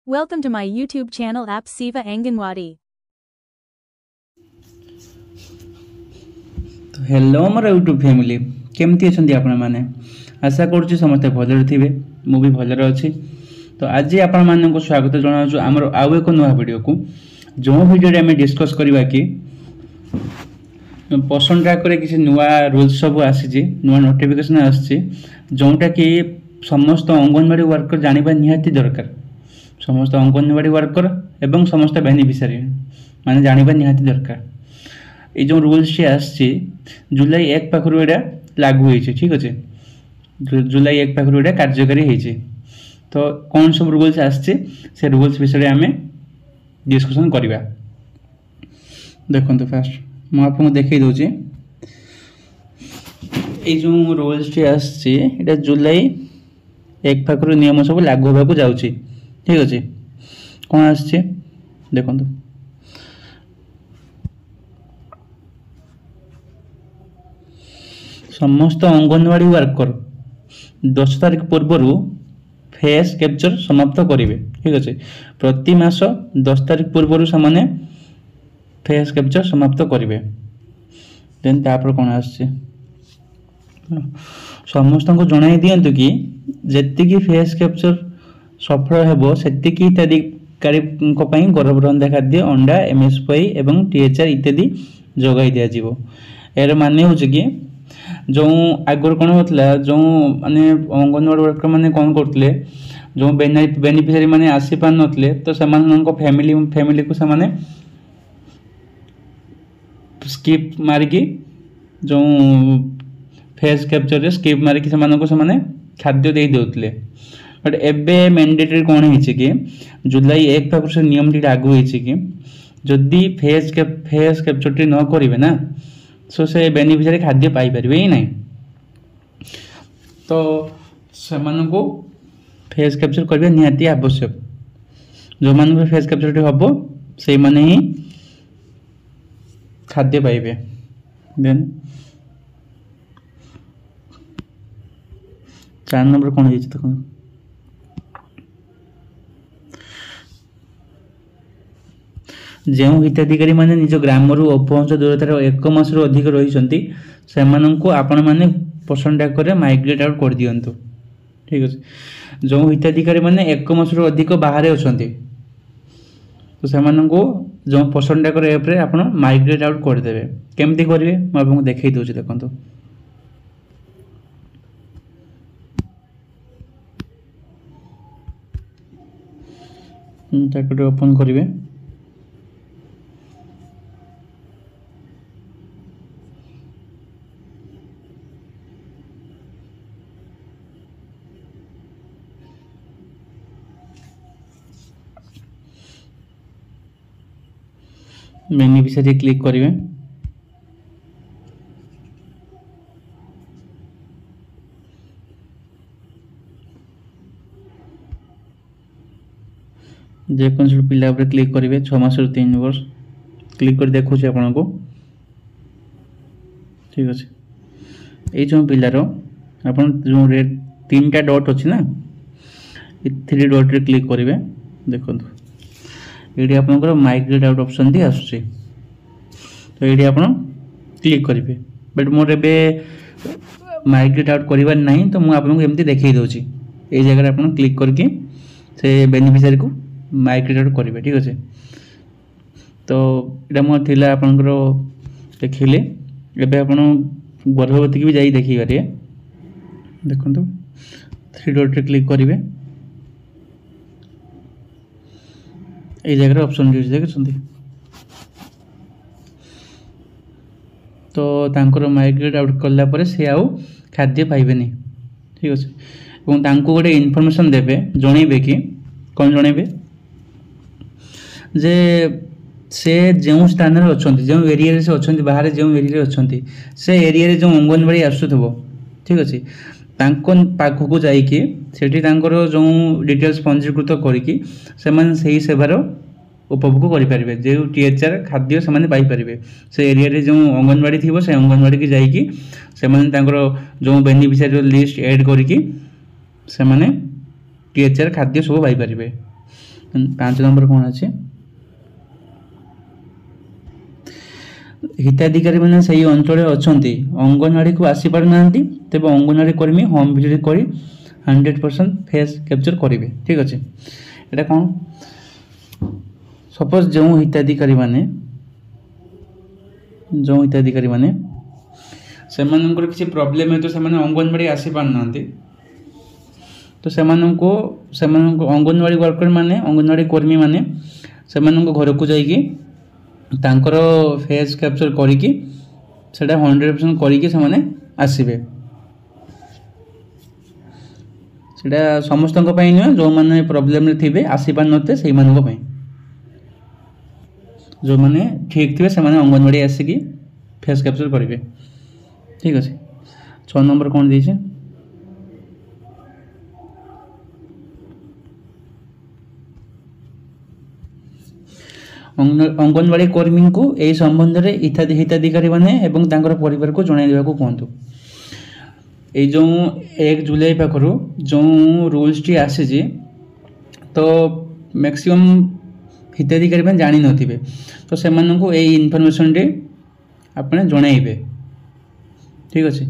Welcome to my YouTube channel App Siva Anganwadi. तो hello मोर YouTube family केमती अच्छा आपण मैंने आशा करुँच समस्ते भलरे थे मुझे भलरे अच्छी। तो आज आपण मानक स्वागत जनाऊँ आमर आउ एक नुआ वीडियो को जो वीडियो आम डिस्कस करवा कि पसंद ट्रैक किसी नुआ रूल्स सब आसी नुआ नोटिफिकेशन आसी जोटा कि समस्त अंगनवाड़ी वर्कर जाना निहाती दरकार। समस्त अंगनवाड़ी वर्कर एवं समस्त बेनिफिशियरी माने जाना निहाती दरकार। ये जो रूल्स आसी जुलाई 1 पाखर एटा लागू होइछे, ठीक अच्छे। जुलाई 1 पाखर एटा कार्यकारी होइछे। तो कौन सब रूल्स आसी से रूल्स विषय आम डिस्कसन करवा। देखो तो फास्ट मुझे आपको देखई दूची ये जो रूल्स आसी एटा जुलाई 1 पाखर नियम सब लागू होगा जाउची, ठीक अच्छे। कौन आसी देखो तो समस्त अंगनवाड़ी वर्कर 10 तारिख पूर्व फेस कैप्चर समाप्त करेंगे, ठीक अच्छे। प्रति मास 10 तारिख पूर्व से फेस कैप्चर समाप्त करेंगे। देन तापर कौन आसे समस्त को जनाई दिंतु कि जी फेस कैप्चर सफल हेबो सेतिकी हिताधिकारी गर्भरंधा खाद्य अंडा एमएसपी एवं टीएचआर इत्यादि जोगाई दिया जिवो। यार माने हो कि जो आगर कौन होता जो माने अंगनवाड़ी वर्कर मैंने कौन करते जो बेनिफिशियरी मैंने आसी पार नथिले तो फैमिली को से स्किप मारिकी जो फेस कैप्चर स्किप मारिकी से खाद्य दे देउतले। बट एबे मैंडेटरी कौन है कि जुलाई 1 पाखर से नियम टी लागू है कि जदि फेस कैप्चर टी न करेंगे ना सो से बेनिफिशियरी खाद्य पाई परिबे ही नहीं। तो से को फेस कैप्चर करबे निहाती आवश्यक। जो मान फेस कैप्चर टी हबो से माने ही खाद्य पाइबे। देन 4 नंबर कौन है देखो जो हिताधिकारी माने निज ग्राम अपहंच दूरतार 1 मास अधिक रही आपण मैंने पसंद डाक माइग्रेट आउट कर दिंतु, ठीक अच्छे। जो हिताधिकारी माने 1 मास अधिक बाहर अच्छा तो से जो पसंद डाकर एप्रे आप माइग्रेट आउट करदे। केमती करेंगे मुझे देखई दूसरी देखो ओपन करेंगे। बेनिफिशियरी क्लिक करेंगे। जेकोसी पिला क्लिक करेंगे 6 मास 3 वर्ष क्लिक कर देखो आपन को, ठीक अच्छे। ये जो पिलार आपन जो रेड 3टा डॉट अच्छी ना 3 डॉट रे क्लिक करेंगे। देखो ये आपंकर माइग्रेट आउट ऑप्शन दी आसुची तो ये आप क्लिक करेंगे। But more A migrate out कर नहीं तो मुझे आपको एमती देखई दूची ये जगह आप क्लिक करके से बेनिफिशियरी को माइग्रेट आउट करेंगे, ठीक अच्छे। तो यहाँ मोर थी आपंकर देखिले एवं आप गर्भवती की भी जाई देखी पारे। देखो 3 डॉट रे क्लिक करेंगे। ये जगह ऑप्शन देखते तो तांकर माइग्रेट आउट कला परे से आउ खाद्य पाइबेनी, ठीक अच्छे। तांको गोटे इनफॉरमेशन देबे जणेबे कि कौन जणेबे जे से जो स्थान रे अछंती जो एरिया रे से अछंती बाहर जो एरिया रे अछंती से एरिया रे जो अंगनवाड़ी आसुथबो, ठीक अच्छे। तांको पाखक जाइकी सेठी तांकर जो डिटेल्स पंजीकृत करिकी सेमान सही सेवार उपभोग करें जो टीएचआर खाद्य से पाइपर से एरिया रे जो अंगनवाड़ी थी से अंगनवाड़ी की जाइकी जो बेनिफिशियरी लिस्ट ऐड करिकी से टीएचआर खाद्य सब पाइपर। पांच नंबर कौन अच्छे हिताधिकारी मैंने सही अंचल अच्छा अंगनवाड़ी को आसी पार ना तेज अंगनवाड़ी कर्मी होम विजिट कर 100% फेस कैप्चर करेंगे। ठीक अच्छे यहाँ कौन सपोज जो हिताधिकारी माने से किसी प्रॉब्लम है तो से अंगनवाड़ी आसी पार ना तो से अंगनवाड़ी वर्कर माने अंगनवाड़ी कर्मी माने से घर को जाइए तांकर फेस कैप्चर करिकी सेटा 100% करिकी से माने आसीबे सेटा समस्त नुह जो मैंने प्रॉब्लम रे थिबे आसी पार नते सेही मानक पई जो मैंने ठीक थे से अंगनवाड़ी आसिकी फेस कैप्चर करेंगे। ठीक अच्छे 6 नंबर कौन दीजिए अंगनवाड़ी कर्मी को यही संबंध में हिताधिकारी माने एवं तांकर परिवार को जणाई देवा को कहतु ये जो 1 जुलाई पाखर जो रूल्स टी आसी तो मैक्सिमम हिताधिकारी में जानी नथिबे तो से यही इनफॉरमेशन टी आपने जणाइबे। ठीक अच्छे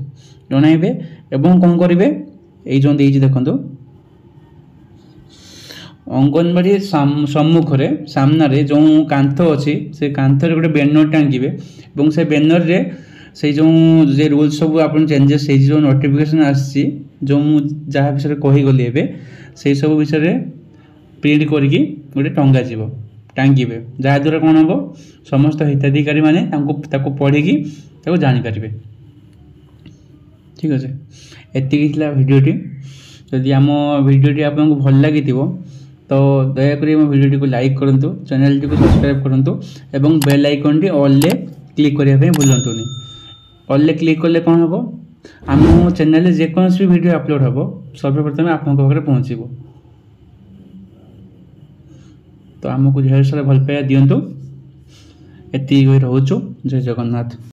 जणाइबे एवं कौन करेंगे ये जो देखो अंगनवाड़ी सम्मुखरे सामने जो कांथ अच्छी से कांथरे गोटे बैनर टांगे और से बैनर रे से जो रूल्स सब आप चेंजेस जो नोटिफिकेशन आसी जो जहाँ विषय कहीगली से सब विषय प्रिंट करके गोटे टंगा जीव टांगे जहाद्वारा कौन हम समस्त हिताधिकारी माने पढ़ी जानीपर। ठीक अच्छे एति भिडियोटी जदि आम भिडियोटी आपको भल लगी तो दयाकोरी मो वीडियो को लाइक करंतु चैनल टी को सब्सक्राइब करंतु एवं बेल आइकन टी ऑल ले क्लिक करिया पे भूलंतुनी ऑल ले क्लिक करले कोन हबो आम चैनल रे जे कोनसी वीडियो अपलोड हबो सर्वप्रथम आपन पाखरे पहुंचीबो। तो आमको ढेर सारा भल पाया दियंतु एति होई रहउछु जय जगन्नाथ।